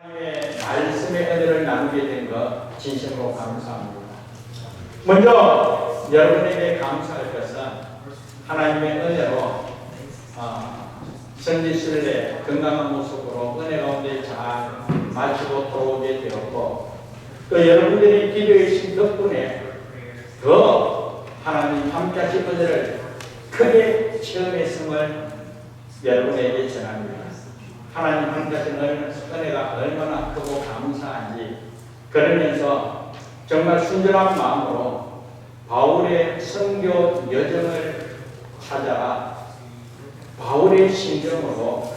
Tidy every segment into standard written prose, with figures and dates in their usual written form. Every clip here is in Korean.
하나님의 말씀의 은혜를 나누게 된 것 진심으로 감사합니다. 먼저 여러분에게 감사할 것은 하나님의 은혜로 성지순례 건강한 모습으로 은혜 가운데 잘 마치고 돌아오게 되었고, 또 여러분들이 기도해 주신 덕분에 더 하나님 함께하신 은혜를 크게 체험했음을 여러분에게 전합니다. 하나님 함께하신 은혜가 얼마나 크고 감사한지, 그러면서 정말 순전한 마음으로 바울의 선교 여정을 찾아 바울의 심정으로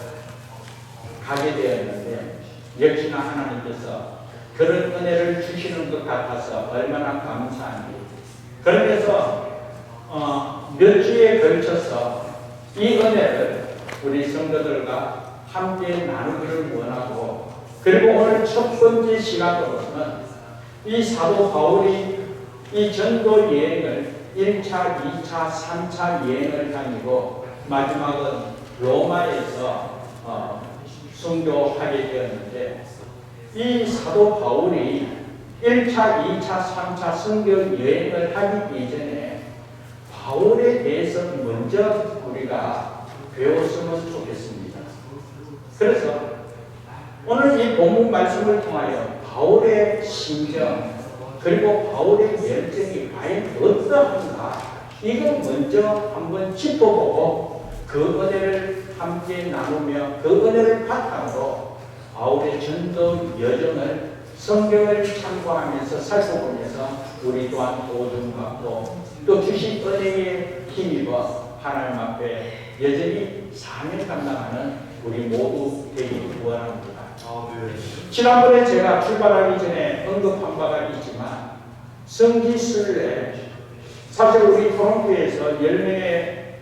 가게 되었는데, 역시나 하나님께서 그런 은혜를 주시는 것 같아서 얼마나 감사한지, 그러면서 몇 주에 걸쳐서 이 은혜를 우리 성도들과 함께 나누기를 원하고, 그리고 오늘 첫 번째 시간으로서는 이 사도 바울이 이 전도 여행을 1차, 2차, 3차 여행을 다니고 마지막은 로마에서 순교하게 되었는데, 이 사도 바울이 1차, 2차, 3차 순교 여행을 하기 이전에 바울에 대해서 먼저 우리가 배웠으면 좋겠습니다. 그래서 오늘 이 본문 말씀을 통하여 바울의 심정, 그리고 바울의 열정이 과연 어떠한가, 이걸 먼저 한번 짚어보고 그 은혜를 함께 나누며 그 은혜를 바탕으로 바울의 전도 여정을 성경을 참고하면서 살펴보면서 우리 또한 도움 받고 또 주신 은혜에 힘입어 하나님 앞에 여전히 사명 감당하는 우리 모두 되기 원합니다. 지난번에 제가 출발하기 전에 언급한 바가 있지만, 성지순례, 사실 우리 토론토에서 10명의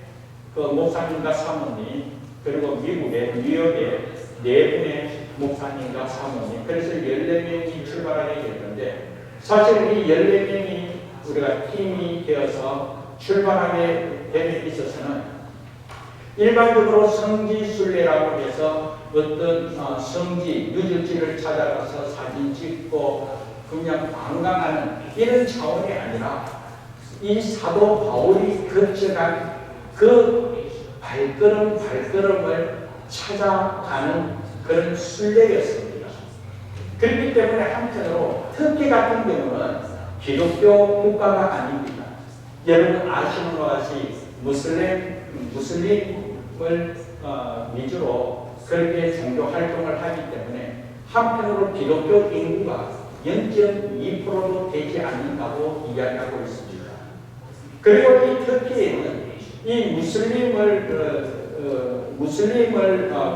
그 목사님과 사모님, 그리고 미국의 뉴욕에 4분의 목사님과 사모님, 그래서 14명이 출발하게 됐는데, 사실 이 14명이 우리가 팀이 되어서 출발하게 됨에 있어서는 일반적으로 성지순례라고 해서 어떤 성지, 유적지를 찾아가서 사진 찍고 그냥 관광하는 이런 차원이 아니라 이 사도 바울이 거쳐간 그 발걸음을 찾아가는 그런 순례였습니다. 그렇기 때문에 한편으로 터키 같은 경우는 기독교 국가가 아닙니다. 여러분 아시는 것 같이 무슬림을 위주로 그렇게 종교 활동을 하기 때문에 한편으로 기독교 인구가 0.2%도 되지 않는다고 이야기하고 있습니다. 그리고 이 터키에는 이 무슬림을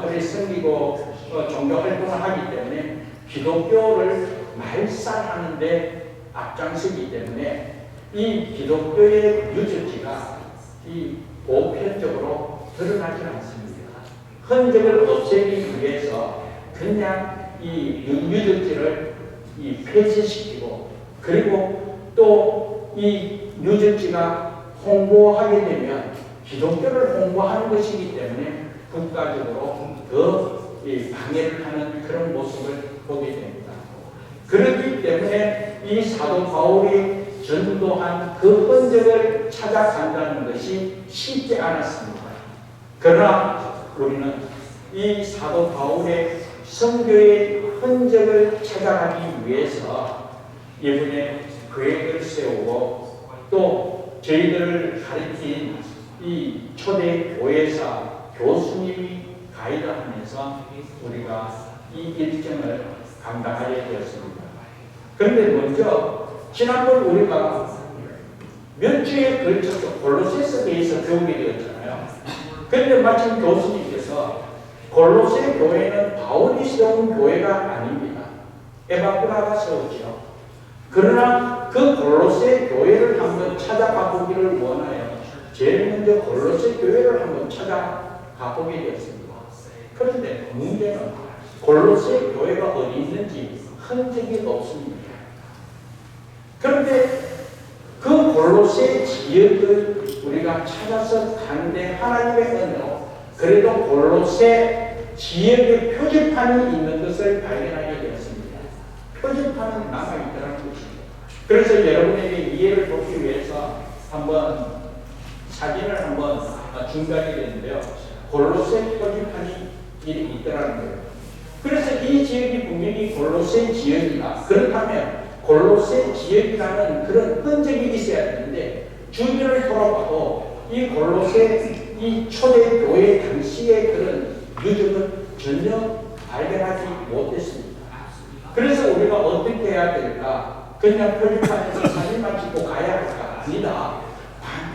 그래 섬기고 종교 활동을 하기 때문에 기독교를 말살하는 데 앞장서기 때문에 이 기독교의 유적지가 이 보편적으로 드러나지 않습니다. 흔적을 없애기 위해서 그냥 이 유적지를 폐쇄시키고, 그리고 또 이 유적지가 홍보하게 되면 기독교를 홍보하는 것이기 때문에 국가적으로 더 방해를 하는 그런 모습을 보게 됩니다. 그렇기 때문에 이 사도 바울이 전도한 그 흔적을 찾아간다는 것이 쉽지 않았습니다. 그러나 우리는 이 사도 바울의 선교의 흔적을 찾아가기 위해서 이번에 계획을 세우고, 또 저희들을 가르친 이 초대 교회사 교수님이 가이드하면서 우리가 이 일정을 감당하게 되었습니다. 그런데 먼저 지난번 우리가 몇 주에 걸쳐서 골로새서 대해서 배우게 되었잖아요. 그런데 마침 교수님께서 골로새 교회는 바울이 세운 교회가 아닙니다. 에바브라가 세웠죠. 그러나 그 골로새 교회를 한번 찾아가 보기를 원하여 제일 먼저 골로새 교회를 한번 찾아가 보게 되었습니다. 그런데 문제는 골로새 교회가 어디 있는지 흔적이 없습니다. 그런데 그 골로새 지역을 우리가 찾아서 가는데 하나님의 은혜로 그래도 골로새 지역의 표지판이 있는 것을 발견하게 표지판은 남아있더라는 것입니다. 그래서 여러분에게 이해를 돕기 위해서 한번 사진을 한번 준비하게 됐는데요. 골로새 표지판이 있더라는 거예요. 그래서 이 지역이 분명히 골로새 지역이다. 그렇다면 골로새 지역이라는 그런 흔적이 있어야 되는데 주변을 돌아봐도 이 골로새 이 초대 교회 당시의 그런 유적은 전혀 발견하지 못했습니다. 그래서 우리가 어떻게 해야 될까? 그냥 표지판에서 사진만 찍고 가야 할까? 아니다.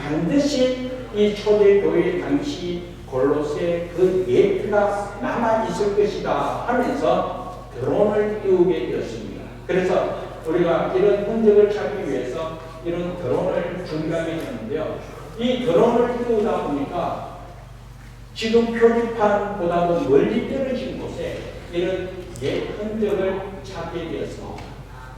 반드시 이 초대 교회 당시 골로새 그 예표가 남아 있을 것이다 하면서 드론을 띄우게 되었습니다. 그래서 우리가 이런 흔적을 찾기 위해서 이런 드론을 준비하게 되는데요. 이 드론을 띄우다 보니까 지금 표지판보다도 멀리 떨어진 곳에 이런 옛 흔적을 찾게 되었습니다.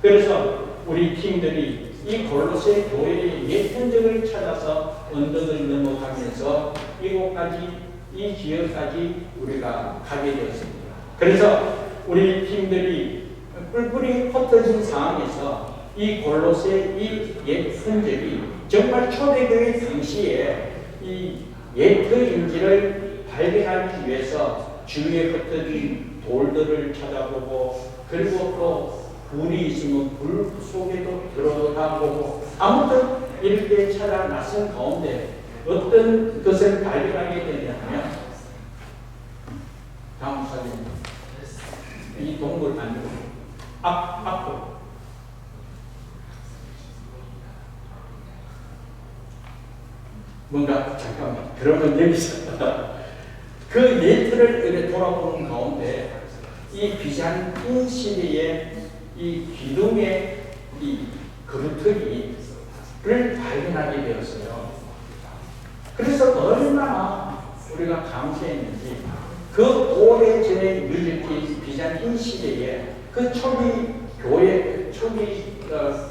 그래서 우리 팀들이 이 골로새 교회의 옛 흔적을 찾아서 언덕을 넘어가면서 이곳까지 이 지역까지 우리가 가게 되었습니다. 그래서 우리 팀들이 뿔뿔이 흩어진 상황에서 이 골로새 이 옛 흔적이 정말 초대교회 당시에 이 옛인지를 발견하기 위해서 주위에 흩어진 돌들을 찾아보고 그리고 또 불이 있으면 불 속에도 들어가보고 아무튼 이렇게 찾아 나선 가운데 어떤 것을 발견하게 되냐면 다음 사진 이 동굴 안으로 앞으로 뭔가 잠깐만 그러면 여기서 그 예틀을 이렇게 돌아보는 가운데 이 비잔틴 시대의 이 기둥의 이 그루터기를 발견하게 되었어요. 그래서 얼마나 우리가 감사했는지 그 오래전에 유적지 비잔틴 시대에 그 초기 교회, 초기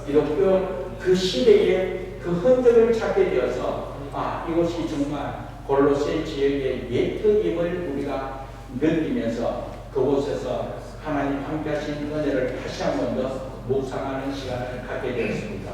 기독교 그 시대에 그 흔적을 찾게 되어서 이것이 정말 골로새 지역의 예트임을 우리가 느끼면서 그곳에서 하나님 함께하신 은혜를 다시 한 번 더 묵상하는 시간을 갖게 되었습니다.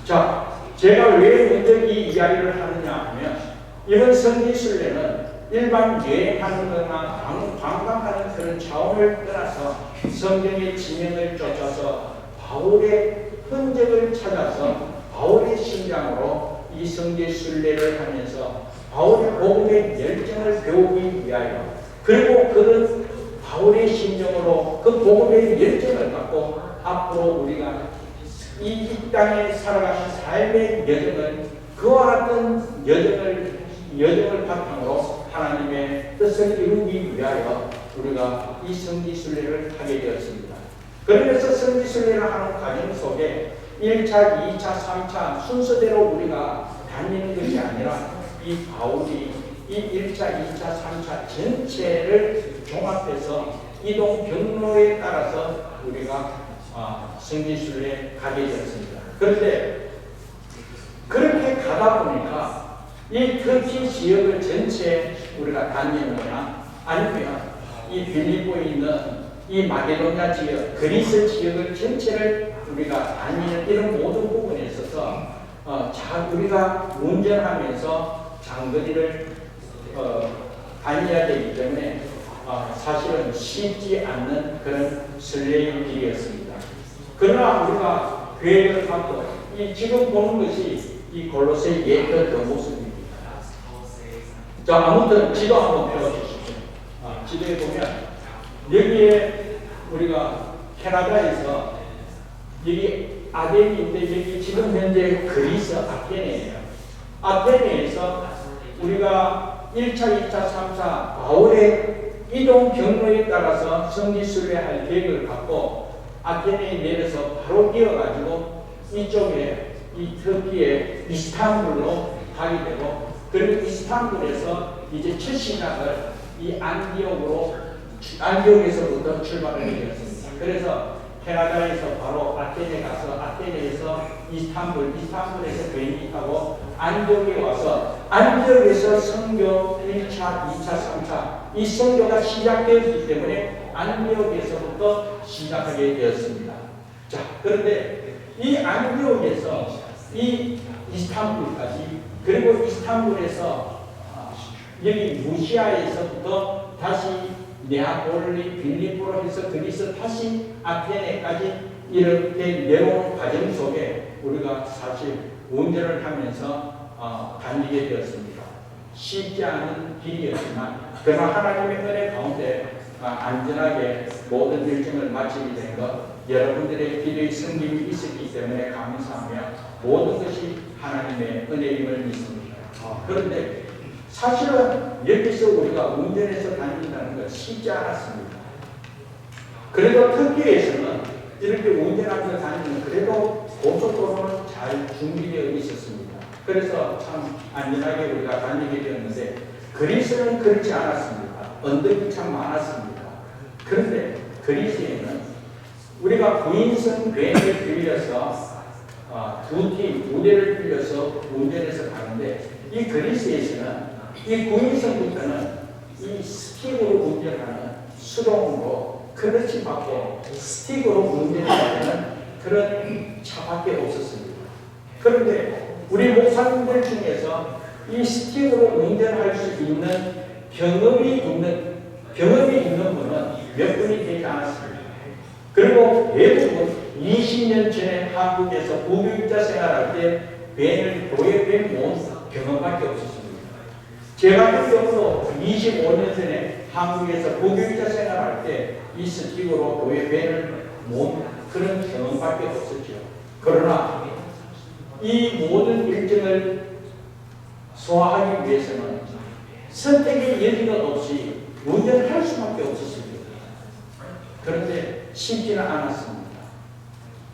자, 제가 왜 먼저 이 이야기를 하느냐 하면 이번 성지순례는 일반 여행하는 거나 관광하는 그런 차원을 떠나서 성경의 지명을 쫓아서 바울의 흔적을 찾아서 바울의 심장으로 이 성지순례를 하면서 바울의 복음의 열정을 배우기 위하여 그리고 그런 바울의 심정으로 그 복음의 열정을 갖고 앞으로 우리가 이 땅에 살아가는 삶의 여정을 그와 같은 여정을 바탕으로 하나님의 뜻을 이루기 위하여 우리가 이 성지순례를 하게 되었습니다. 그러면서 성지순례를 하는 과정 속에 1차, 2차, 3차 순서대로 우리가 다니는 것이 아니라 이 바울이 이 1차, 2차, 3차 전체를 종합해서 이동 경로에 따라서 우리가 성지순례 가게 되었습니다. 그런데 그렇게 가다 보니까 이 터키 지역을 전체 우리가 다니느냐 아니면 이 빌립보에 있는 이 마게도냐 지역, 그리스 지역을 전체를 우리가 다니는 이런 모든 부분에 있어서 우리가 운전하면서 장거리를 다녀야 되기 때문에 사실은 쉽지 않는 그런 순례의 길이었습니다. 그러나 우리가 계획을 갖고 지금 보는 것이 이 골로새 옛 그 모습입니다. 자, 아무튼 지도 한번 펴주십시오. 지도에 보면 여기에 우리가 캐나다에서 여기 아덴인데 여기 지금 현재 그리스 아테네예요. 아테네에서 우리가 1차, 2차, 3차 바울의 이동 경로에 따라서 성지순례할 계획을 갖고 아테네에 내려서 바로 이어가지고 이쪽에 이 터키의 이스탄불로 가게 되고 그리고 이스탄불에서 이제 첫 시작을 이 안디옥에서부터 출발을 하게 되었습니다. 그래서 캐나다에서 바로 아테네 가서 아테네에서 이스탄불에서 비행기 타고 안디옥에 와서 안디옥에서 선교 1차, 2차, 3차 이 선교가 시작되었기 때문에 안디옥에서부터 시작하게 되었습니다. 자, 그런데 이 안디옥에서 이 이스탄불까지, 그리고 이스탄불에서 여기 무시아에서부터 다시 네아폴리, 빌립보로 해서 그리스, 다시 아테네까지 이렇게 내려오는 과정 속에 우리가 사실 운전을 하면서 다니게 되었습니다. 쉽지 않은 길이었지만 그러나 하나님의 은혜 가운데 안전하게 모든 일정을 마치게 된 것, 여러분들의 기도의 성김이 있었기 때문에 감사하며 모든 것이 하나님의 은혜임을 믿습니다. 그런데 사실은 여기서 우리가 운전해서 다닌다는 건 쉽지 않았습니다. 그래도 터키에서는 이렇게 운전하면서 다니는 그래도 고속도로는 잘 준비되어 있었습니다. 그래서 참 안전하게 우리가 다니게 되었는데 그리스는 그렇지 않았습니다. 언덕이 참 많았습니다. 그런데 그리스에는 우리가 구인선 밴을 빌려서 두 대를 빌려서 운전해서 가는데 이 그리스에서는 이 구인선부터는 이 스틱으로 운전하는 수동으로 클러치 받고 스틱으로 운전하는 그런 차밖에 없었습니다. 그런데 우리 목사님들 중에서 이 스틱으로 운전할 수 있는 경험이 있는 분은 몇 분이 되지 않았습니다. 그리고 대부분 20년 전에 한국에서 부교육자 생활할 때 교회 밴 모은 경험밖에 없었습니다. 제가 같은 경우도 25년 전에 한국에서 부교육자 생활할 때 이 스틱으로 교회 밴을 모은 그런 경험밖에 없었죠. 그러나 이 모든 일정을 소화하기 위해서는 선택의 여지가 없이 운전할 수밖에 없었습니다. 그런데 쉽지는 않았습니다.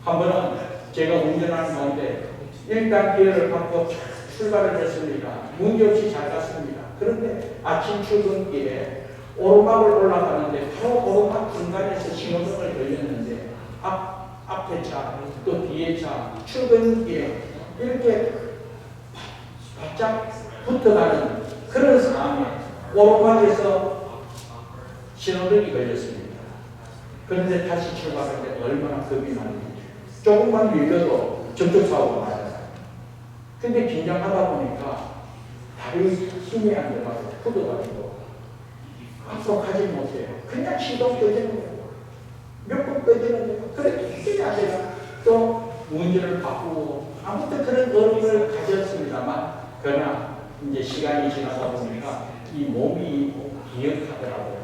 한 번은 제가 운전하는 가운데 일단 기회를 받고 출발을 했습니다. 문제없이 잘 갔습니다. 그런데 아침 출근길에 오르막을 올라가는데 바로 오르막 중간에서 신호등을 걸렸는데 앞에 차, 또 뒤에 차, 출근길에 이렇게 바짝 붙어가는 그런 상황에 오르막에서 신호등이 걸렸습니다. 그런데 다시 출발할 때 얼마나 겁이 나는지 조금만 밀려도 접촉사고가 나요. 근데 긴장하다 보니까 다리 힘이 안 들어가고 굳어가지고 앞으로 가지 못해요. 그냥 시동 꺼지는 거예요. 몇 번 꺼지는 거예요. 그래 힘이 안 돼요. 또 운전을 바꾸고 아무튼 그런 어려움을 가졌습니다만 그러나 이제 시간이 지나다 보니까 이 몸이 기억하더라고요.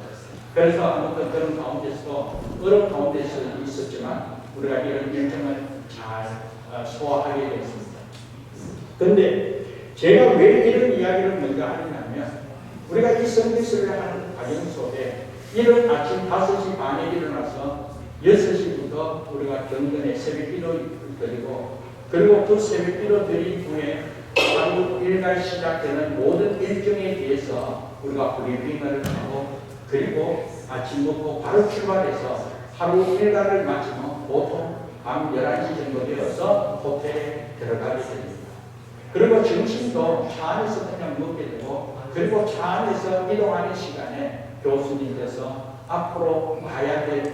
그래서 아무튼 그런 가운데서 어려운 가운데서 있었지만 우리가 이런 일정을 잘 소화하게 됐습니다. 그런데 제가 왜 이런 이야기를 먼저 하느냐면 우리가 이 성지순례를 하는 과정 속에 이른 아침 5시 반에 일어나서 6시부터 우리가 경건에 새벽기도를 드리고 그리고 그 새벽기도 드린 후에 하루 일과 시작되는 모든 일정에 대해서 우리가 브리핑을 하고 그리고 아침 먹고 바로 출발해서 하루 일과를 마치면 보통 밤 11시 정도 되어서 호텔에 들어가게 됩니다. 그리고 점심도 차 안에서 그냥 먹게 되고 그리고 차 안에서 이동하는 시간에 교수님께서 앞으로 가야 될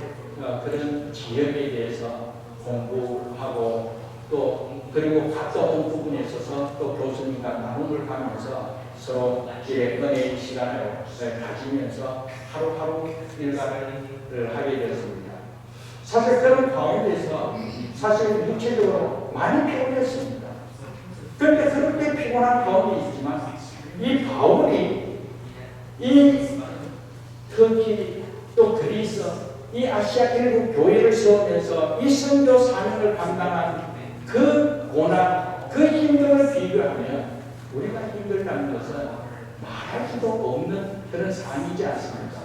그런 지역에 대해서 공부하고 또 그리고 갔다 온 부분에 있어서 또 교수님과 나눔을 하면서 서로 은혜의 시간을 가지면서 하루하루 일과를 하게 되었습니다. 사실 그런 가운데서 사실 육체적으로 많이 피곤했습니다. 그런데 그렇게 피곤한 가운데 있지만 이 바울이 이 터키 또 그리스 이 아시아 일국 교회를 세우면서 이 선교 사명을 감당한 그 고난 그 힘듦을 비교하면 우리가 힘들다는 것은 말할 수도 없는 그런 삶이지 않습니까?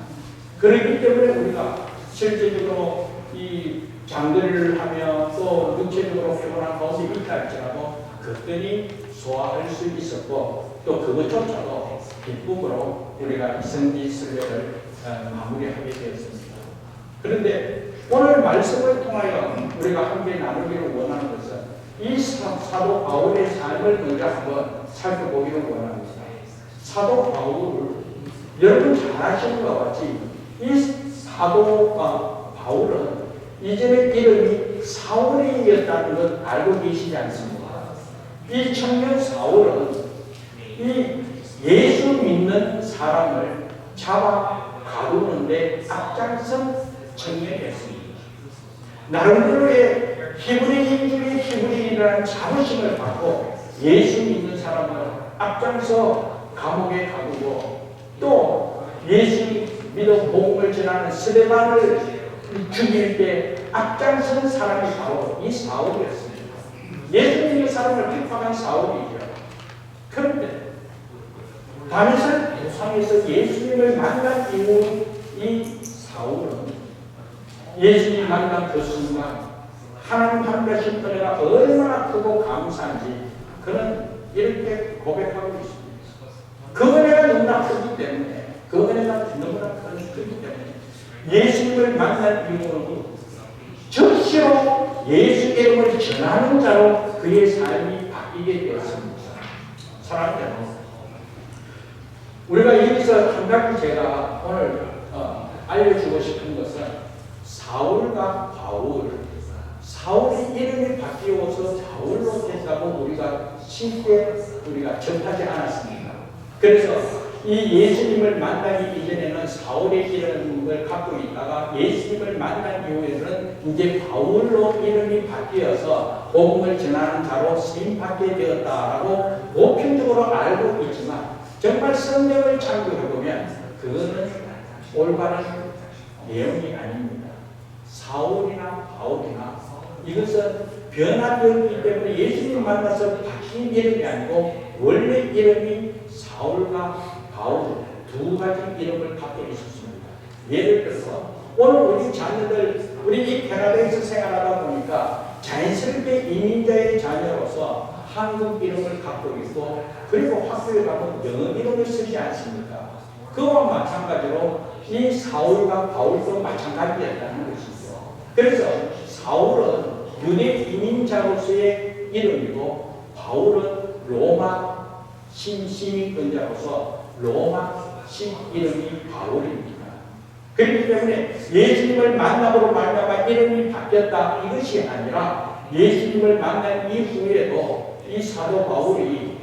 그렇기 때문에 우리가 실제적으로 이 장거리를 하며 또 육체적으로 피곤한 가운데 있다 할지라도 그들이 소화할 수 있었고 또 그것조차도 기쁨으로 우리가 성지순례를 마무리하게 되었습니다. 그런데 오늘 말씀을 통하여 우리가 함께 나누기를 원하는 것은 이 사도 바울의 삶을 먼저 한번 살펴보기를 원합니다. 사도 바울, 여러분 잘 아시는 것과 같이 이 사도 바울은 이전에 이름이 사울이었다는 것 알고 계시지 않습니까? 이 청년 사울은 이 예수 믿는 사람을 잡아 가두는데 앞장선 청년이었습니다. 나름대로의 히브리인 중에 히브리인이라는 자부심을 갖고 예수 믿는 사람을 앞장서 감옥에 가두고 또 예수 믿어 복음을 전하는 스데반을 죽일 때 앞장선 사람이 바로 이 사울이었습니다. 예수 믿는 사람을 핍박한 사울이죠. 그런데 다윗을 도상에서 예수님을 만난 이후 이 사울은 예수님 만난 그 순간 하나님 함께하신 은혜가 얼마나 크고 감사한지 그는 이렇게 고백하고 있습니다. 그 은혜가 너무나 크기 때문에 그 은혜가 너무나 크기 때문에 예수님을 만난 이후로는 즉시로 예수 이름을 전하는 자로 그의 삶이 바뀌게 되었습니다. 사랑하는 여러분, 우리가 여기서 한 가지 제가 오늘 알려주고 싶은 것은 사울과 바울, 사울의 이름이 바뀌어서 바울로 된다고 우리가 쉽게 우리가 접하지 않았습니다. 그래서 이 예수님을 만나기 이전에는 사울의 이름을 갖고 있다가 예수님을 만난 이후에는 이제 바울로 이름이 바뀌어서 복음을 전하는 자로 쓰임받게 되었다라고 보편적으로 알고 있지만 정말 성경을 참고해보면 그거는 올바른 내용이 아닙니다. 사울이나 바울이나 이것은 변화되었기 때문에 예수님 만나서 바뀐 이름이 아니고 원래 이름이 사울과 바울 두 가지 이름을 갖고 있었습니다. 예를 들어서 오늘 우리 자녀들 우리 이 캐나다에서 생활하다 보니까 자연스럽게 이민자의 자녀로서 한국 이름을 갖고 있고 그리고 학교에 가면 영어 이름을 쓰지 않습니까? 그와 마찬가지로 이 사울과 바울도 마찬가지였다는 것이죠. 그래서 사울은 유대 이민자로서의 이름이고 바울은 로마 시민권자로서 로마 신 이름이 바울입니다. 그렇기 때문에 예수님을 만남으로 말미암아 이름이 바뀌었다 이것이 아니라 예수님을 만난 이후에도 이 사도 바울이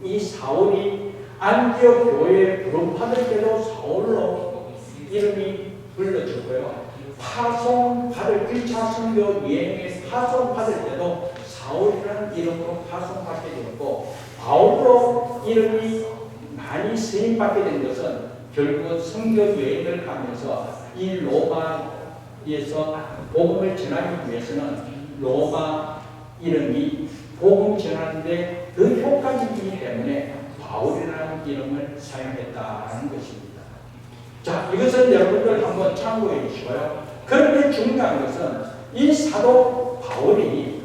이 사울이 안디옥 교회에 부름받을 때도 사울로 이름이 불러졌고요. 파송받을 1차 선교 여행에 파송받을 때도 사울이라는 이름으로 파송받게 되었고 바울로 이름이 많이 쓰임받게 된 것은 결국은 선교 여행을 가면서 이 로마에서 복음을 전하기 위해서는 로마 이름이 복음 전하는데 더 효과적이기 때문에 바울이라는 이름을 사용했다는 것입니다. 자, 이것은 여러분들 한번 참고해 주시고요. 그런데 중요한 것은 이 사도 바울이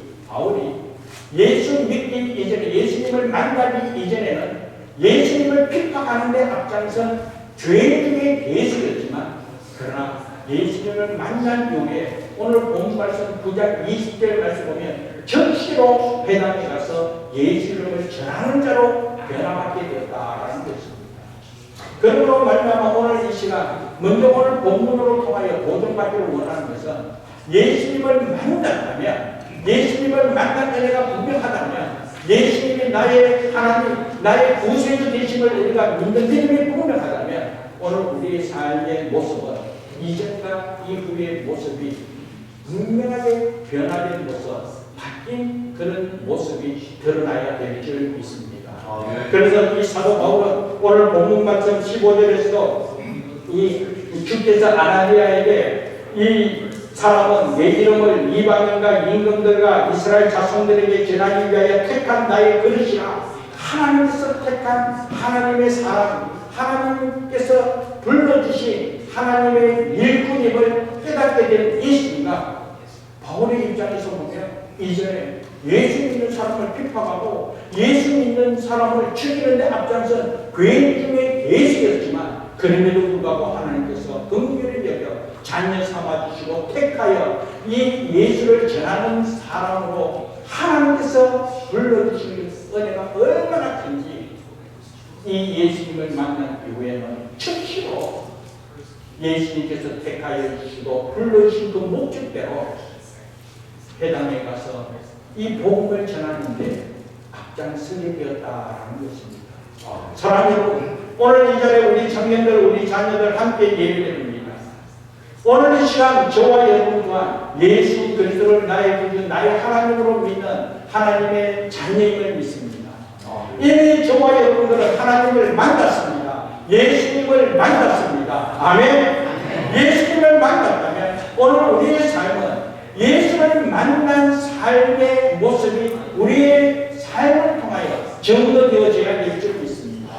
예수 믿기 이전에 예수님을 만나기 이전에는 예수님을 핍박하는데 앞장선 죄인 중에 계시였지만 그러나 예수님을 만난 이후에 오늘 본문 말씀 9장 20절 말씀 보면 즉시로 회당에 가서 예수님을 전하는 자로 변화받게 되었다라는 것입니다. 그러므로 말미암아 오늘 이 시간 먼저 오늘 본문으로 통하여 보존받기를 원하는 것은 예수님을 만났다면 예수님을 만난 은혜가 분명하다면 예수님이 나의 하나님 나의 구세주 되심을 우리가 믿는 믿음이 분명하다면 오늘 우리의 삶의 모습은 이전과 이후의 모습이 분명하게 변화된 모습 바뀐 그런 모습이 드러나야 될 줄 믿습니다. 그래서 이 사도 바울은 오늘 본문 말씀 15절에서도 이 주께서 아나니아에게 이 사람은 내 이름을 이방인과 임금들과 이스라엘 자손들에게 전하기 위하여 택한 나의 그릇이라 하나님께서 택한 하나님의 사람 하나님께서 불러주신 하나님의 일꾼임을 깨닫게 된 이 순간 바울의 입장에서 보면 이전에 예수 믿는 사람을 핍박하고 예수 믿는 사람을 죽이는데 앞장선 괴인 중에 계시였지만 그럼에도 불구하고 하나님께서 긍휼히 여겨 자녀 삼아주시고 택하여 이 예수를 전하는 사람으로 하나님께서 불러주신 은혜가 얼마나 큰지 이 예수님을 만난 이후에는 즉시로 예수님께서 택하여 주시고 불러주신 그 목적대로 회당에 가서 이 복음을 전하는데 앞장서게 되었다라는 것입니다. 사랑하는 여러분, 오늘 이 자리에 우리 청년들, 우리 자녀들 함께 예배드립니다. 오늘 이 시간 저와 여러분 또한 예수 그리스도를 나의 구주, 나의 하나님으로 믿는 하나님의 자녀임을 믿습니다. 이미 저와 여러분들은 하나님을 만났습니다. 예수님을 만났습니다. 아멘. 예수님을 만났다면 오늘 우리의 삶은 예수를 만난 삶의 모습이 우리의 삶을 통하여 증거되어져야 될 줄 믿습니다.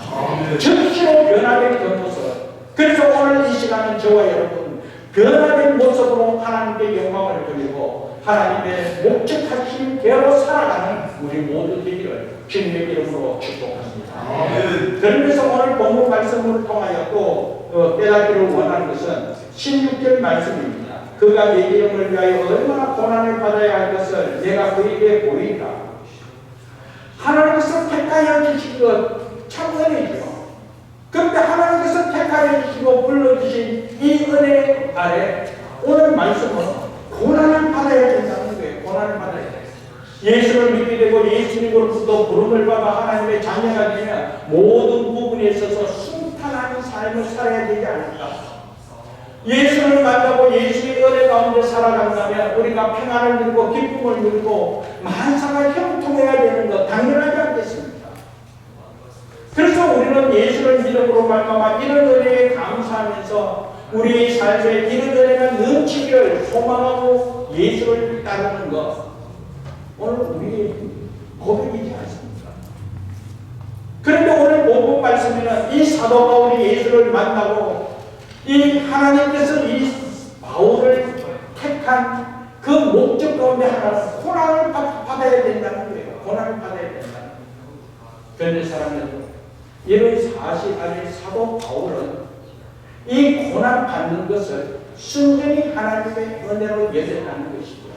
즉시로 변화된 그 모습. 그래서 오늘 이 시간은 저와 여러분 변화된 모습으로 하나님께 영광을 돌리고 하나님의 목적하신 대로 살아가는 우리 모두 되기를 주님의 이름으로 축복합니다. 그러면서 오늘 본문 말씀을 통하여 또 깨닫기를 원하는 것은 16절 말씀입니다. 그가 내 이름을 위하여 얼마나 고난을 받아야 할 것을 내가 그에게 보이리라. 하나님께서 택하여 주신 것 참 은혜죠. 그런데 하나님께서 택하여 주시고 불러주신 이 은혜 아래 오늘 말씀은 고난을 받아야 된다는 거예요. 고난을 받아야 돼요. 예수를 믿게 되고 예수님으로부터 부름을 받아 하나님의 자녀가 되면 모든 부분에 있어서 순탄한 삶을 살아야 되지 않을까. 예수를 만나고 예수의 은혜 가운데 살아간다면 우리가 평안을 누리고 기쁨을 누리고 만사가 형통해야 되는 것 당연하지 않겠습니까? 그래서 우리는 예수를 믿음으로 말미암아 이런 은혜에 감사하면서 우리의 삶에 이런 은혜가 넘치기를 소망하고 예수를 따르는 것 오늘 우리의 고백이지 않습니까? 그런데 오늘 본문 말씀에는 이 사도 바울이 예수를 만나고 이 하나님께서 이 바울을 택한 그 목적 가운데 하나는 고난을 받아야 된다는 거예요. 고난을 받아야 된다는 거예요. 그런데 사랑하는 여러분, 이런 사실 안에 사도 바울은 이 고난 받는 것을 순전히 하나님의 은혜로 여겼다는 것이죠.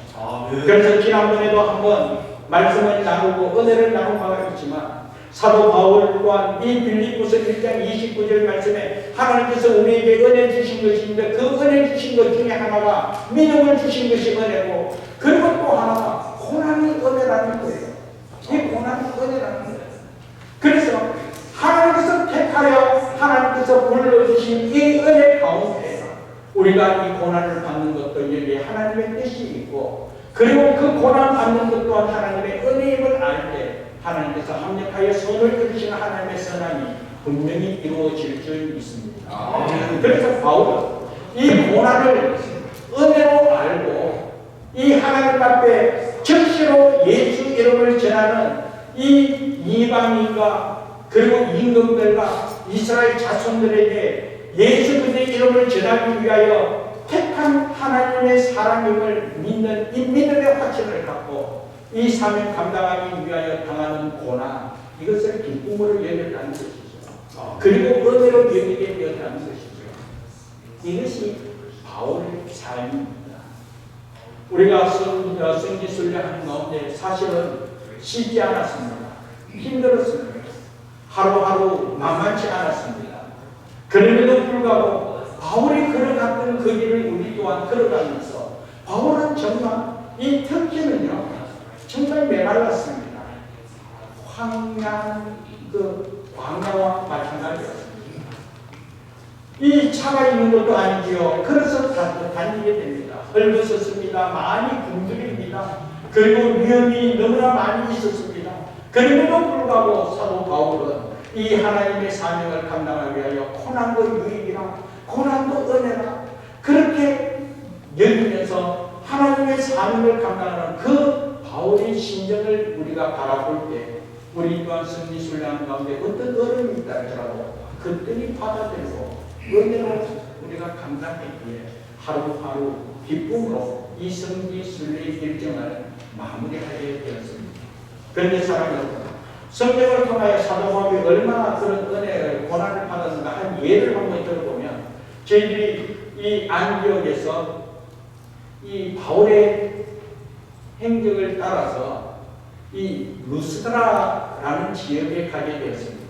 그래서 지난번에도 한번 말씀을 나누고 은혜를 나눈 바가 있지만 사도 바울 또한 이 빌립보서 1장 29절 말씀에 하나님께서 우리에게 은혜 주신 것인데 그 은혜 주신 것 중에 하나가 믿음을 주신 것이 은혜고 그리고 또 하나가 고난이 은혜라는 거예요. 이 고난이 은혜라는 거예요. 그래서 하나님께서 택하여 하나님께서 불러주신 이 은혜 가운데 우리가 이 고난을 받는 것도 여기에 하나님의 뜻이 있고 그리고 그 고난 받는 것 또한 하나님의 은혜임을 알 때 하나님께서 합력하여 선을 이루시는 하나님의 선함이 분명히 이루어질 줄 믿습니다. 그래서 바울은 이 고난을 은혜로 알고 이 하나님 앞에 즉시로 예수 이름을 전하는 이 이방인과 그리고 임금들과 이스라엘 자손들에게 예수 그리스도의 이름을 전하기 위하여 택한 하나님의 사랑임을 믿는 이 믿음의 확신을 갖고 이 사명 감당하기 위하여 당하는 고난 이것을 기쁨으로 여겼다는 것이죠. 그리고 은혜로 여기게 되었다는 것이죠. 이것이 바울의 삶입니다. 우리가 성지순례하는 가운데 사실은 쉽지 않았습니다. 힘들었습니다. 하루하루 만만치 않았습니다. 그럼에도 불구하고 바울이 걸어갔던 그 길을 우리 또한 걸어가면서 바울은 정말 이 특기는요 정말 메말랐습니다. 광야와 마찬가지였습니다. 이 차가 있는 것도 아니지요. 그래서 다니게 됩니다. 헐벗었습니다. 많이 굶주립니다. 그리고 위험이 너무나 많이 있었습니다. 그럼에도 불구하고 사도 바울은 이 하나님의 사명을 감당하기 위하여 고난도 유익이라 고난도 은혜라 그렇게 여기면서 하나님의 사명을 감당하는 그 바울의 심정을 우리가 바라볼 때 우리 또한 승리순례하는 가운데 어떤 어려움이 있다 할지라도 그때니 받아들이고 은혜로 우리가 감당했기에 하루하루 기쁨으로 이 승리순례의 일정을 마무리하게 되었습니다. 그런데 사랑하는 여러분, 성경을 통하여 사도 바울이 얼마나 그런 은혜를 고난을 받았는가 한 예를 한번 들어보면 저희들이 이 안디옥에서 이 바울의 행적을 따라서 이 루스드라라는 지역에 가게 되었습니다.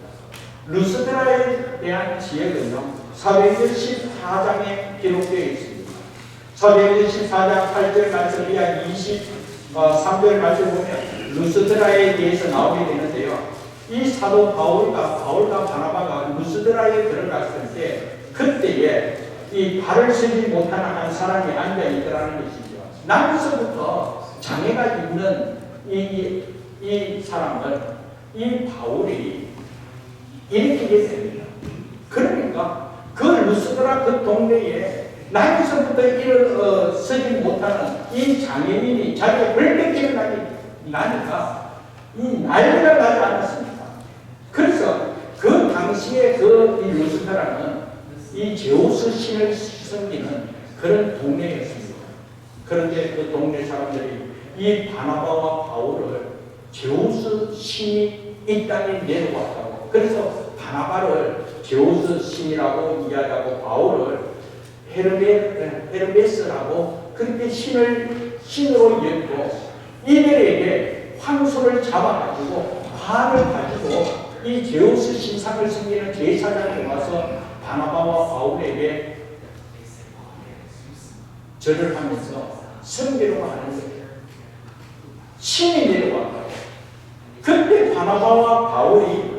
루스드라에 대한 지역은요 사도행전 14장에 기록되어 있습니다. 사도행전 14장 8절 말씀 이하 3절 말씀 보면 루스드라에 대해서 나오게 되는데요. 이 사도 바울과 바나바가 루스드라에 들어갔을 때 그때에 이 발을 쓰지 못하는 한 사람이 앉아 있더라는 것이죠. 나면서부터 장애가 있는 이 사람은 이 바울이 일으키게 됩니다. 그러니까 그 루스드라 그 동네에 나면서부터 일을 쓰지 못하는 이 장애인이 자기의 불백기를 나니까 이 난리가 나지 않았습니다. 그래서 그 당시에 이 루스드라는 이 제우스 신을 섬기는 그런 동네였습니다. 그런데 그 동네 사람들이 이 바나바와 바울을 제우스 신이 이 땅에 내려왔다고, 그래서 바나바를 제우스 신이라고 이야기하고 바울을 헤르메스라고 그렇게 신으로 여기고 이들에게 황소를 잡아가지고 발을 가지고 이 제우스 신상을 섬기는 제사장이 와서 바나바와 바울에게 절을 하면서 섬기려고 하는 거예요. 신이 내려왔다고. 그때 바나바와 바울이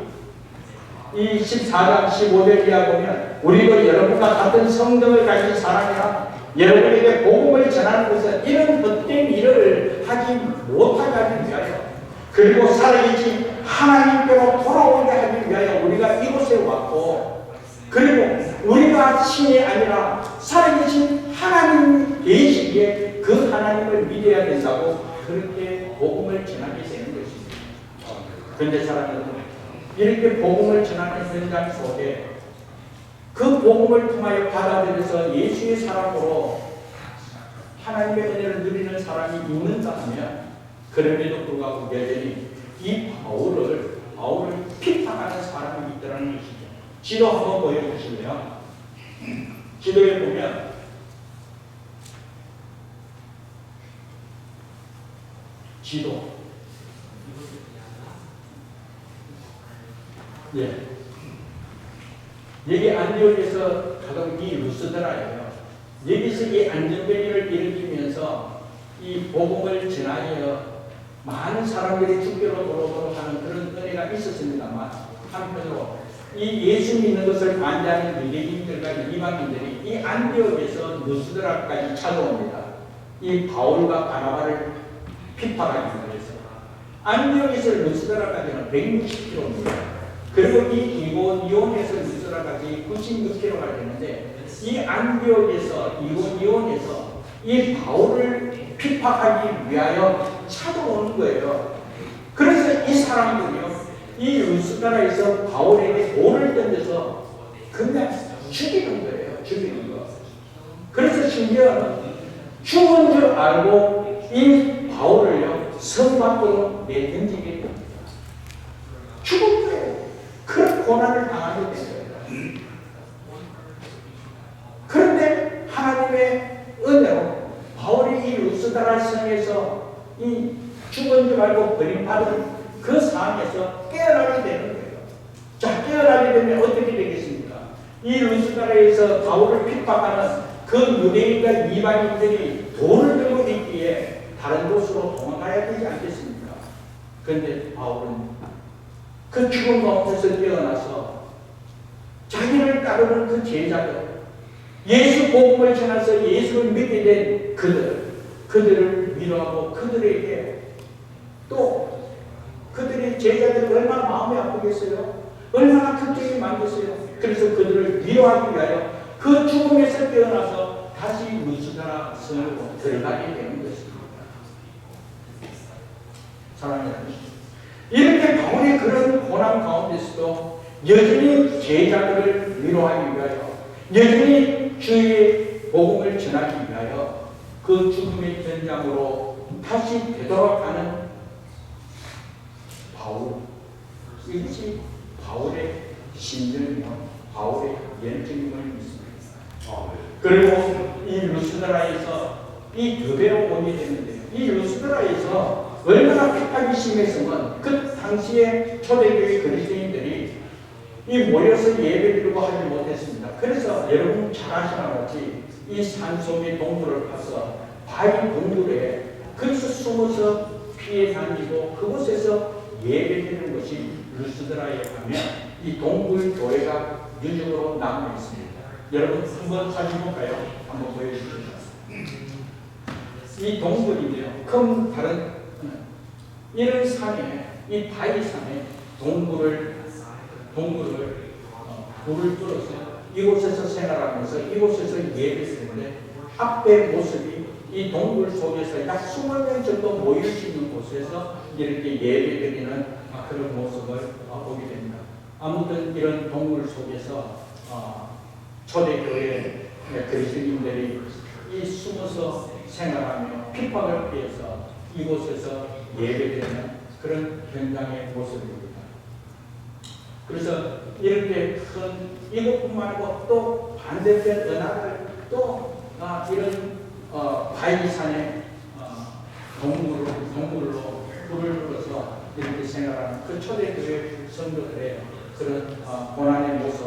이 14장 15절 이하 보면 우리도 여러분과 같은 성경을 가진 사람이라 여러분에게 복음을 전하는 것은 이런 헛된 일을 하지 못하게 하기 위하여 그리고 살아계신 하나님께로 돌아오게 하기 위하여 우리가 이곳에 왔고, 그리고 우리가 신이 아니라 살아계신 하나님이 계시기에 그 하나님을 믿어야 된다고 그렇게 복음을 전하게 되는 것입니다. 그런데 사람들은 이렇게 복음을 전하는 현장 속에 그 복음을 통하여 받아들여서 예수의 사람으로 하나님의 은혜를 누리는 사람이 있는가 하면 그럼에도 불구하고 여전히 이 바울을 핍박하는 사람이 있다는 것이죠. 지도 한번 보여주실래요? 지도에 보면 지도. 예. 여기 안디옥에서 가던 이 루스드라예요. 여기서 이 안전병을 일으키면서 이 복음을 전하여 많은 사람들이 주교로 돌아오도록 하는 그런 은혜가 있었습니다만, 한편으로 이 예수 믿는 것을 반대하는 유대인들과 이방인들이 이 안디옥에서 루스드라까지 찾아옵니다. 이 바울과 바나바를 핍박하기 위해서. 안디옥에서 루스드라까지는 160km입니다. 그리고 이 이온에서 루스드라까지 96km가 되는데 이 안디옥에서 이온에서 이 바울을 핍박하기 위하여 찾아오는 거예요. 그래서 이 사람들이요, 이 루스드라에서 바울에게 돌을 던져서 그냥 죽이는 거예요. 죽이는 거. 그래서 심지어는 죽은 줄 알고 이 바울을요 성 밖으로 내던지게 됩니다. 죽은 거예요. 그런 고난을 당하게 된 거예요. 그런데 하나님의 은혜로 바울이 이 루스드라 성에서 이 죽은 줄 알고 버림받은 그 상황에서 깨어나게 되는 거예요. 자, 깨어나게 되면 어떻게 되겠습니까? 이 루스드라에서 바울을 핍박하는 그 유대인과 이방인들이 돌을 들고 있기에 다른 곳으로 도망가야 되지 않겠습니까? 그런데 바울은 그 죽은 가운데서 깨어나서 자기를 따르는 그 제자들, 예수 복음을 전해서 예수를 믿게 된 그들을 위로하고 그들에게 또 그들의 제자들이 얼마나 마음이 아프겠어요? 얼마나 걱정이 많겠어요? 그래서 그들을 위로하기 위하여 그 죽음에서 깨어나서 다시 루스드라 성으로 들어가게 되는 것입니다. 사랑하는 여러분, 이렇게 바울이 그런 고난 가운데서도 여전히 제자들을 위로하기 위하여 여전히 주의 복음을 전하기 위하여 그 죽음의 현장으로 다시 되돌아가는 바울, 이것이 바울의 심정이며 바울의 열정임을 믿습니다. 그리고 이 루스드라에서 이 교회로 오게 되는데 이 루스드라에서 얼마나 핍박이 심했으면 그 당시에 초대교회 그리스도인들이 이 모여서 예배드리고 하지 못했습니다. 그래서 여러분 잘 아시는 같이 이 산속의 동굴을 파서 바위 동굴에 거기서 숨어서 피해 다니고 그곳에서 예배드리는 것이 루스드라에 가면 이 동굴 교회가 유적으로 남아 있습니다. 여러분 한번 사진 볼까요? 한번 보여주십시오. 이 동굴인데요. 큰 다른 이런 산에 이 바위산에 동굴을 불을 뚫어서 이곳에서 생활하면서 이곳에서 예배 때문에 앞에 모습이 이 동굴 속에서 약 20명 정도 모일 수 있는 곳에서 이렇게 예배드리는 그런 모습을 보게 됩니다. 아무튼 이런 동굴 속에서 초대교회 그리스도인들이 이 숨어서 생활하며 핍박을 피해서 이곳에서 예배드리는 그런 현장의 모습입니다. 그래서 이렇게 큰 이것뿐만 아니고 또 반대편 은하를 또 이런 바위산의 동굴로 불을 불어서 이렇게 생활하는 그 초대교회 성도들의 그런 고난의 모습,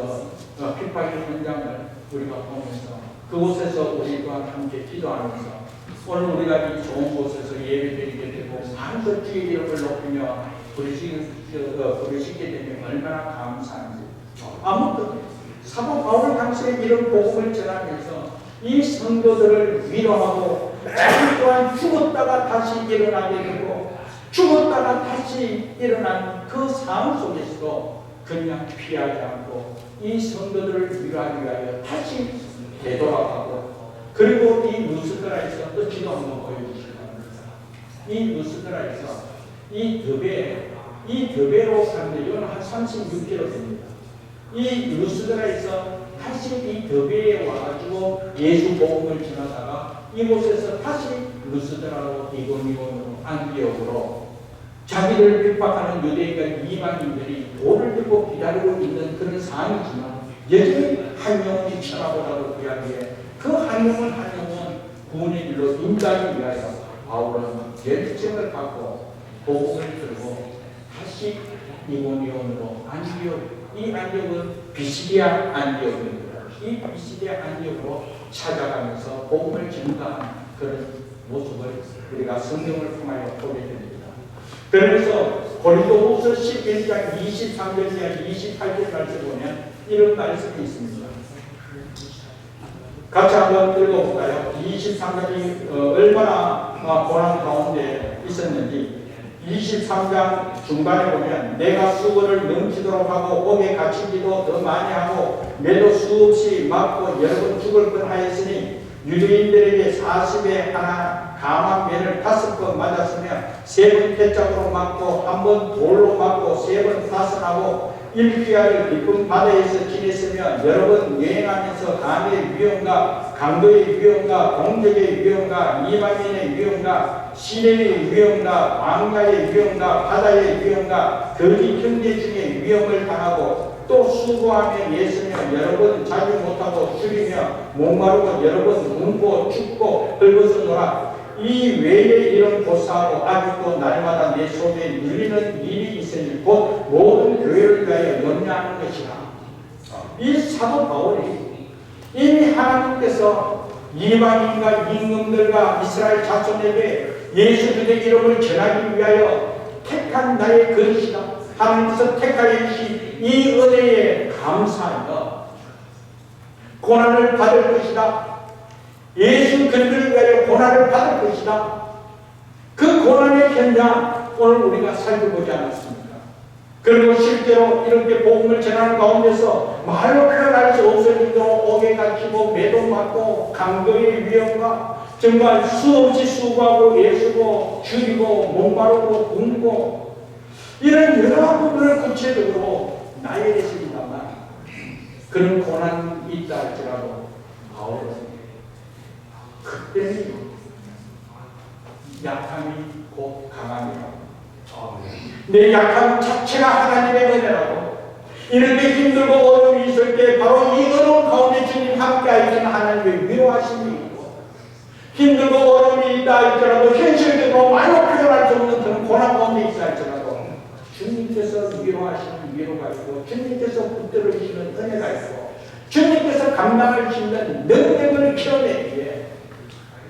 핍박의 현장을 우리가 보면서 그곳에서 우리 또한 함께 기도하면서 오늘 우리가 이 좋은 곳에서 예배드리게 되고 마음껏 주의 이름을 높이며 부르시게 되면 얼마나 감사한지. 아무튼 사도 바울 당시에 이런 복음을 전하면서 이 성도들을 위로하고 또한 죽었다가 다시 일어나게 되고 죽었다가 다시 일어난 그 삶 속에서도 그냥 피하지 않고 이 성도들을 위로하기 위하여 다시 되돌아가고 그리고 이 루스드라에서 또 기도 한번 보여주시기 바랍니다. 이 루스드라에서 이 더베로 가는데 이건 한 36km 됩니다. 이 루스드라에서 다시 이 더베에 와가지고 예수 복음을 전하다가 이곳에서 다시 루스드라로 이고니온으로 안디옥으로 자기를 핍박하는 유대인과 이방인들이 돌을 들고 기다리고 있는 그런 상황이지만 여전히 한 영혼이 천하보다도 귀하기에 그 한 영혼 구원의 길로 인도하기 위하여 바울은 결정을 갖고 복음을 들고 다시 이고니온으로 이 안디옥은 비시디아 안디옥입니다. 이 비시디아 안디옥으로 찾아가면서 복음을 전가한 그런 모습을 우리가 성경을 통하여 보게 됩니다. 그러면서 고린도후서 11장 23절에서 28절 말씀 보면 이런 말씀이 있습니다. 같이 한번 읽어볼까요? 23장이 얼마나 고난 가운데 있었는지 23장 중반에 보면 내가 수고를 넘치도록 하고 옥에 갇히기도 더 많이 하고 매도 수없이 맞고 여러 번 죽을 뻔하였으니 유대인들에게 40에 하나 감한 매를 5번 맞았으며 3번 패짝으로 맞고 1번 돌로 맞고 3번 파선하고 일귀하를 깊은 바다에서 지냈으며 여러 번 여행하면서 강의 위험과 강도의 위험과 공적의 위험과 이방인의 위험과 시내의 위험과 왕가의 위험과 바다의 위험과 거짓 형제 중에 위험을 당하고 또 수고하며 예수며 여러 번 자지 못하고 줄이며 목마르고 여러 번 굶고 춥고 헐벗어 놀아 이 외에 이런 고사하고 아직도 날마다 내 속에 눌리는 일이 있으니 곧 모든 교회를 위하여 염려하는 것이라. 이 사도 바울이 이미 하나님께서 이방인과 임금들과 이스라엘 자손에게 예수 그리스도의 이름을 전하기 위하여 택한 나의 그릇이다. 하나님께서 택하여 주신 이 은혜에 감사하여 고난을 받을 것이다. 예수 그리스도를 위하여 고난을 받을 것이다. 그 고난의 현장 오늘 우리가 살펴보지 않았습니까? 그리고 실제로 이렇게 복음을 전하는 가운데서 말로 표현할 수 없을 정도로 옥에 갇히고 매도 맞고 강도의 위험과 정말 수없이 수고하고 예수고 줄이고 목마르고 굶고 이런 여러 부분을 구체적으로 나에게 있습니다만 그런 고난이 있다 할지라도 바울은 그때는 약함이 곧 강함이라고 내 약함 자체가 하나님의 은혜라고 이렇게 힘들고 어려움이 있을 때 바로 이 어려운 가운데 주님 함께 하시는 하나님의 위로하심이 있고 힘들고 어려움이 있다 할지라도 현실적으로 말로 표현할 수 없는 그런 고난 가운데 있다 할지라도 주님께서 위로하시는 위로가 있고 주님께서 붙들어주시는 은혜가 있고 주님께서 감당할 수 있는 능력을 키워내기에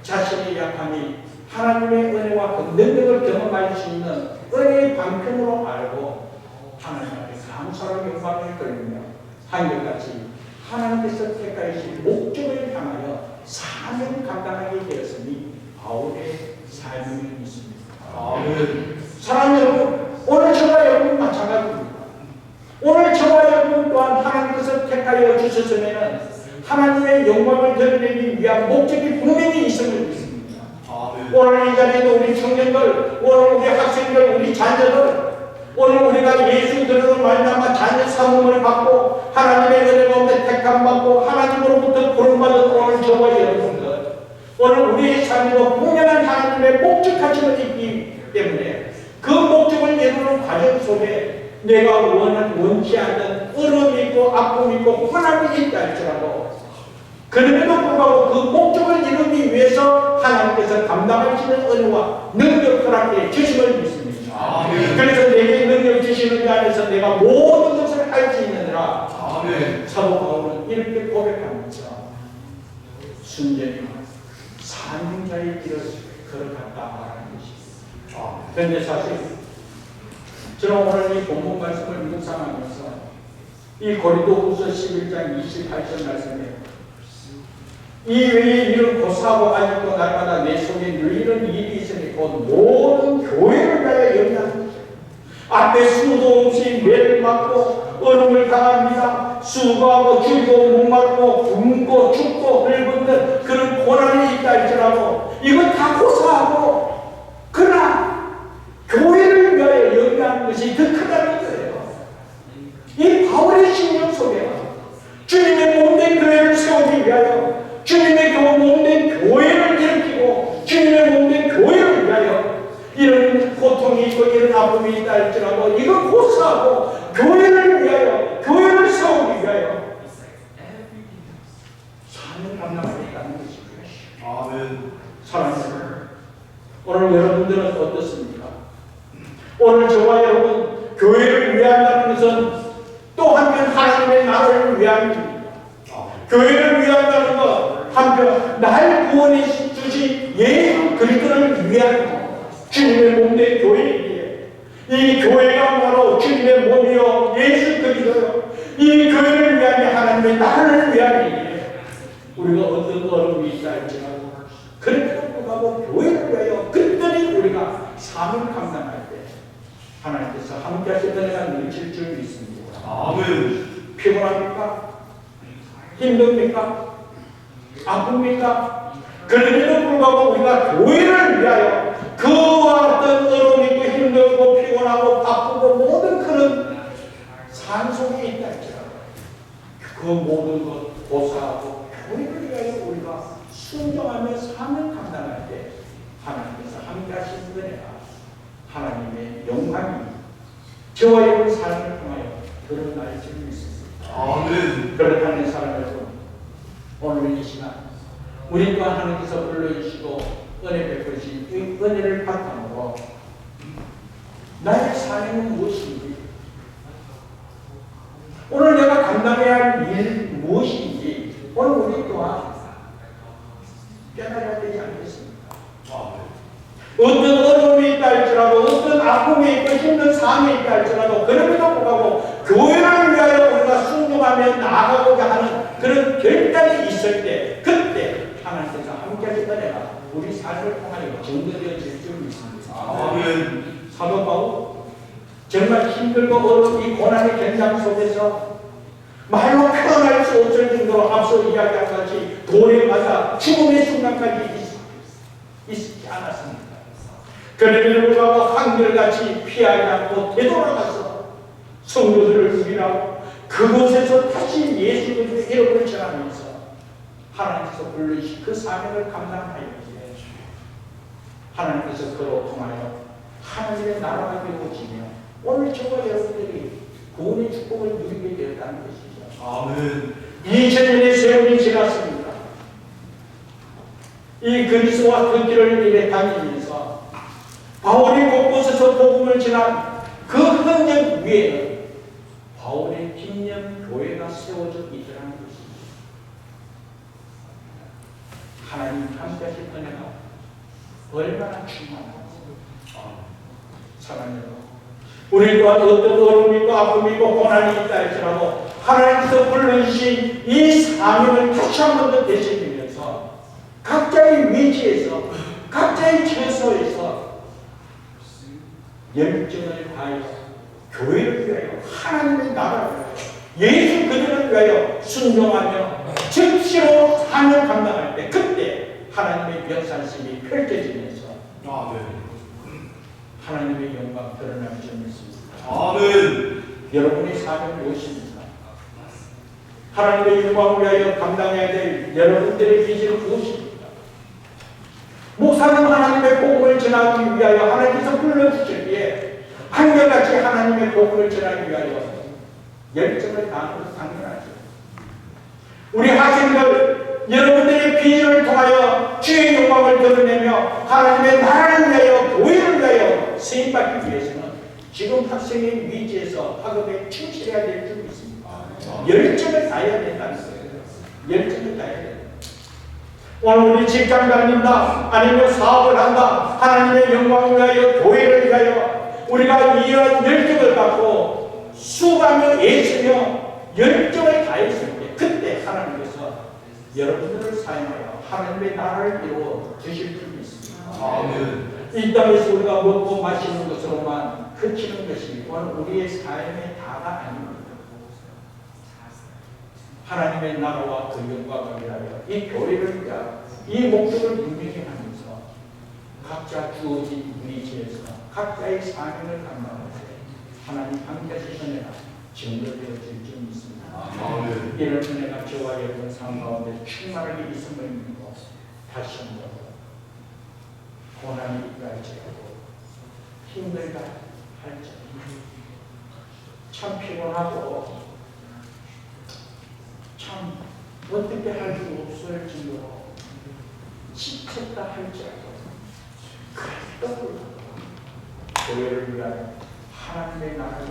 자신의 약함이 하나님의 은혜와 그 능력을 경험할 수 있는 은혜의 방편으로 알고 하나님 앞에 감사로 영광을 돌리며 한결같이 하나님께서 택하신 목적을 향하여 사명 감당하게 되었으니 바울의 삶이 있습니다. 아멘. 사랑하는 여러분, 오늘 저와 여러분 마찬가지입니다. 오늘 저와 여러분 또한 하나님께서 택하여 주셨으면 하나님의 영광을 드러내기 위한 목적이 분명히 있음을 믿습니다. 아멘. 오늘 이 자리에도 우리 청년들, 오늘 우리 학생들, 우리 자녀들, 오늘 우리가 예수 그리스도로 말미암아 자녀 사모를 받고 하나님의 은혜 가운데 택함 받고 하나님으로부터 부름받은 오늘 저와 여러분들, 오늘 우리의 삶에도 분명한 하나님의 목적하심을 있기 때문에 그 목적을 이루는 과정 속에 내가 원치 않는 어려움이 있고 아픔이 있고 고난이 있다 할지라도 그럼에도 불구하고 그 목적을 이루기 위해서 하나님께서 감당하시는 은혜와 능력 허락해 주심을 믿습니다. 아멘. 그래서 내게 능력 주시는 데 안에서 내가 모든 것을 할 수 있느니라. 아멘. 사도 바울은 이렇게 고백하면서 순전히 사명자의 길을 걸어갔다 말하는 것입니다. 그런데 사실 저는 오늘 이 본문 말씀을 묵상하면서 이 고린도후서 11장 28절 말씀에 이 외에 이런 고사하고 아직도 날마다 내 속에 누리는 일이 있으니 곧 모든 교회를 위하여 염려하는 것이다. 앞에 수도 없이 매를 맞고 얼음을 당합니다. 수고하고 줄고 목마르고 굶고 춥고 늙은 그런 고난이 있다 할지라도 이건 다 고사하고 그러나 교회를 위하여 염려하는 것이 더 크다는 거예요. 이 바울의 신령 속에 주님의 몸된 교회를 세우기 위하여 주님의 몸된 교회를 일으키고 주님의 몸된 교회를 위하여 이런 고통이 있고 이런 아픔이 있다 할지라도 이거 고사하고 교회를 위하여 교회를 세우기 위하여 사명 감당하겠다는 것입니다. 아멘. 사랑하는 오늘 여러분들은 어떻습니까? 오늘 저와 여러분 교회를 위한다는 것은 또 한편 하나님의 나라를 위함입니다. 교회를 위한다는 것 한편 날 구원해 주신 예수 그리스도를 위한 주님의 몸된 교회이기에 이 교회가 바로 주님의 몸이요 예수 그리스도요 이 교회를 위하여 하나님의 나라를 위함이기에 우리가 어떤 어려움이 있다 할지라도 그렇게 불구하고 교회를 위하여 그랬더니 우리가 사명 감당할 때 하나님께서 함께 하실 은혜가 넘칠 줄 믿습니다. 아멘. 피곤합니까? 힘듭니까? 아픕니까? 그럼에도 불구하고 우리가 교회를 위하여 그와 어떤 어려움이 있고 힘들고 피곤하고 바쁘고 모든 그런 삶 속에 있다 할지라도 그 모든 것 고사하고 교회를 위하여 우리가 순종하며 사명 감당할 때 하나님께서 함께 하신 은혜가 하나님의 영광이 저와 여러분 삶을 통하여 드러날 줄 믿습니다. 아멘. 그렇다는 사람 여러분, 오늘 이 시간 우리 또한 하나님께서 불러주시고 은혜 베푸신 이 은혜를 바탕으로 나의 삶은 무엇인지 오늘 내가 감당해야 할 일 무엇인지 오늘 우리 또한 깨달아야 되지 않겠습니까? 어떤 어려움이 있다 할지라도 어떤 아픔이 있고 힘든 삶이 있다 할지라도 그럼에도 불구하고 교회를 위하여 우리가 순종하며 나아가고자 하는 그런 결단이 있을 때 그때 하나님께서 함께 하신 은혜가 우리 삶을 통하여 증거되어질 줄 믿습니다. 아멘. 사도 바울 정말 힘들고 어려운 이 고난의 현장 속에서 말로 표현할 수 없을 정도로 앞서 이야기한 같이 돌에 맞아 죽음의 순간까지 있지 않았습니다. 그럼에도 불구하고 한결같이 피하지 않고 되돌아가서 성도들을 위하고 그곳에서 다시 예수 그리스도의 이름을 전하면서 하나님께서 불러주신 그 사명을 감당하였기에 하나님께서 그로 통하여 하나님의 나라가 이루어지며 오늘 저와 여러분들이 구원의 축복을 누리게 되었다는 것이죠. 아멘. 2000년의 세월이 지났습니다. 이 그리스도와 그 길을 이래 다니면서 바울이 곳곳에서 복음을 전한 그 흔적 위에는 바울의 빈년 교회가 세워져 있더라는 것입니다. 하나님 함께하신 은혜가 얼마나 충만한지. 사랑해요. 우리 또한 어떤 어려움이 있고 아픔이 있고 고난이 있다 할지라도 하나님께서 불러주신 이 사명을 다시 한 번 더 되새기면서 각자의 위치에서 각자의 처소에서 열정을 다하여 교회를 위하여 하나님의 나라를 위하여 예수 그들을 위하여 순종하며 즉시로 사명 감당할 때 그때 하나님의 역사심이 펼쳐지면서 하나님의 영광 드러날 줄 믿습니다. 아멘. 여러분의 사명이 무엇입니까? 하나님의 영광을 위하여 감당해야 될 여러분들의 비전은 무엇입니까? 목사는 하나님의 복음을 전하기 위하여 하나님께서 불러주셨기에 한결같이 하나님의 복음을 전하기 위하여 열정을 다하는 것은 당연하죠. 우리 학생들 여러분들의 비전을 통하여 주의 영광을 드러내며 하나님의 나라를 위하여 교회를 위하여 세임받기 위해서는 지금 학생의 위치에서 학업에 충실해야 될 줄 믿습니다. 열정을 다해야 된다는 거예요. 열정을 다해야 된다. 오늘 우리 직장 다닌다 아니면 사업을 한다 하나님의 영광을 위하여 교회를 위하여 우리가 이러한 열정을 갖고 수고하며 애쓰며 열정을 다했을 때 그때 하나님께서 여러분들을 사용하여 하나님의 나라를 이루어 주실 줄 믿습니다. 아멘. 이 땅에서 우리가 먹고 마시는 것으로만 그치는 것이 오늘 우리의 삶의 다가 아닙니다. 하나님의 나라와 그 영광을 위하여 이 교회를 위하여 이 목적을 분명히 하면서 각자 주어진 위치에서 각자의 사명을 감당할 때 하나님 함께하신 은혜가 증거되어질 줄 믿습니다. 이런 은혜가 저와 여러분 삶 가운데 충만하게 있음을 믿고 다시 한번 고난이 있다 할지라도 힘들다 할지라도 참 피곤하고 참 어떻게 할 수 없을 정도로 지쳤다 할지라도 그래도 교회를 위하여 하나님의 나라를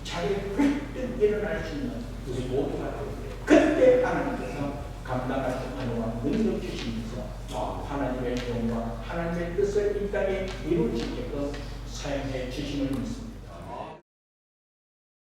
자리에 불뜻 일어날 수 있는 우리 모두가 될 때 그때 하나님께서 감당할 수 있는 은혜와 능력 주시면서 하나님의 영광 하나님의 뜻을 이 땅에 이루어지게끔 사용해 주심을 믿습니다.